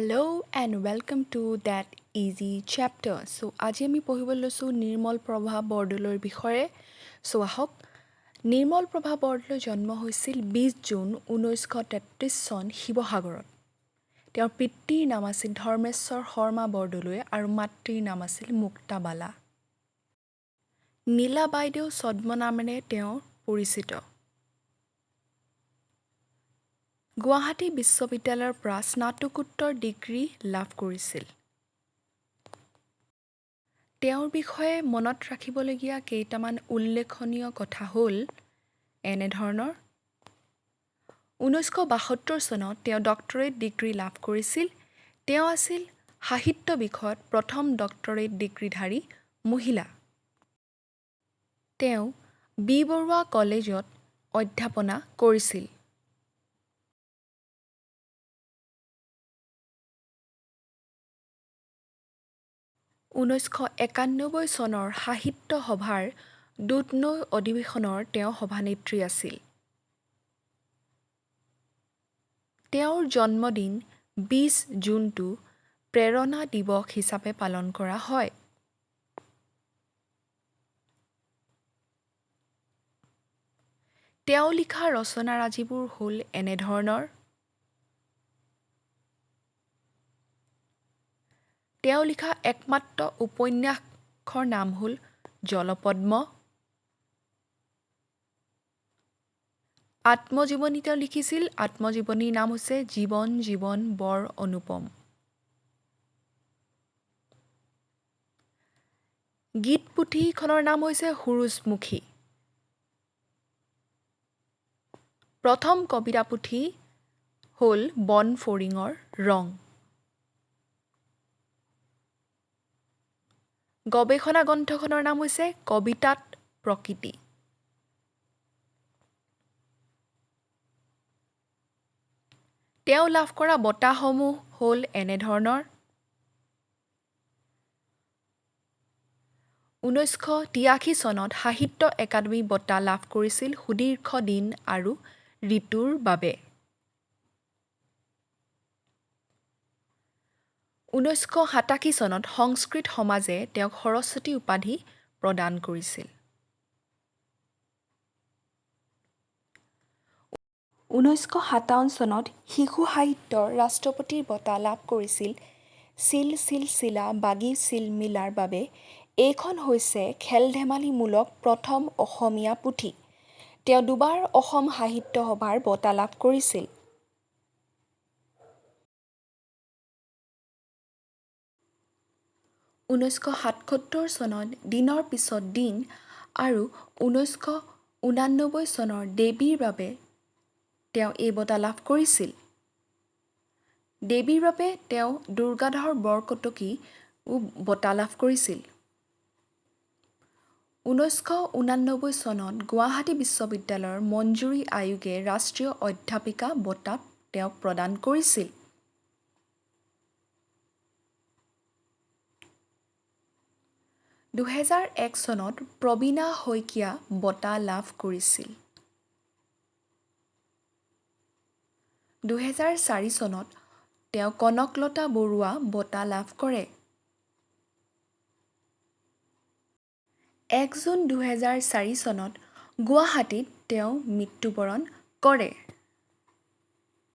Hello and welcome to that easy chapter. So আজি আমি পঢ়িবলৈ লৈছোঁ নিৰ্মলপ্ৰভা বৰদলৈৰ বিষয়ে। So আহক নিৰ্মলপ্ৰভা বৰদলৈ জন্ম হৈছিল 20 জুন 1933 চন শিৱসাগৰত। তেওঁৰ পিতৃৰ নাম আছিল ধৰ্মেশ্বৰ শৰ্মা বৰদলৈ আৰু মাতৃৰ নাম আছিল মুক্তাবালা। নীলা বাইদেউ ছদ্মনামেৰে তেওঁ পৰিচিত। গুৱাহাটী বিশ্ববিদ্যালয়ৰ পৰা স্নাতকোত্তৰ ডিগ্ৰী লাভ কৰিছিল। তেওঁৰ বিষয়ে মনত ৰাখিবলগীয়া কেইটামান উল্লেখনীয় কথা হ'ল এনেধৰণৰ 1972 চনত তেওঁ ডক্টৰেট ডিগ্ৰী লাভ কৰিছিল। তেওঁ আছিল সাহিত্য বিষয়ত প্ৰথম ডক্টৰেট ডিগ্ৰীধাৰী মহিলা। তেওঁ বি বৰুৱা কলেজত অধ্যাপনা কৰিছিল। ঊনৈছশ 91 চনৰ সাহিত্য সভাৰ দুধনৈ অধিৱেশনৰ তেওঁ সভানেত্ৰী আছিল। তেওঁৰ জন্মদিন 20 জুনটো প্ৰেৰণা দিৱস হিচাপে পালন কৰা হয়। তেওঁ লিখা ৰচনাৰাজিবোৰ হ'ল এনেধৰণৰ তেওঁ লিখা একমাত্ৰ উপন্যাসৰ নাম হ'ল জলপদ্ম। আত্মজীৱনী তেওঁ লিখিছিল। আত্মজীৱনীৰ নাম হৈছে জীৱন জীৱন বৰ অনুপম। গীত পুথিখনৰ নাম হৈছে সুৰুযমুখী। প্ৰথম কবিতা পুথি হ'ল বন ফৰিঙৰ ৰং। গৱেষণা গ্ৰন্থখনৰ নাম হৈছে কবিতাত প্ৰকৃতি। তেওঁ লাভ কৰা বঁটাসমূহ হ'ল এনেধৰণৰ 1983 চনত সাহিত্য একাডেমী বঁটা লাভ কৰিছিল সুদীৰ্ঘ দিন আৰু ঋতুৰ বাবে। 1987 চনত সংস্কৃত সমাজে তেওঁক সৰস্বতী উপাধি প্ৰদান কৰিছিল। 1957 চনত শিশু সাহিত্যৰ ৰাষ্ট্ৰপতিৰ বঁটা লাভ কৰিছিল চিল চিল চিলা বাগি চিলমিলাৰ বাবে। এইখন হৈছে খেল-ধেমালিমূলক প্ৰথম অসমীয়া পুথি। তেওঁ দুবাৰ অসম সাহিত্য সভাৰ বঁটা লাভ কৰিছিল। ঊনৈছশ 77 চনত দিনৰ পিছত দিন আৰু 1989 চনৰ দেৱীৰ বাবে তেওঁ এই বঁটা লাভ কৰিছিল। দেৱীৰ বাবে তেওঁ দুৰ্গাধৰ বৰকটকী বঁটা লাভ কৰিছিল। 1989 চনত গুৱাহাটী বিশ্ববিদ্যালয়ৰ মঞ্জুৰী আয়োগে ৰাষ্ট্ৰীয় অধ্যাপিকা বঁটা তেওঁক প্ৰদান কৰিছিল। (2001 চনত প্ৰবীণা শইকীয়া বঁটা লাভ কৰিছিল। 2004 চনত তেওঁ কনকলতা বৰুৱা বঁটা লাভ কৰে। 1 জুন 2004 চনত গুৱাহাটীত তেওঁ মৃত্যুবৰণ কৰে।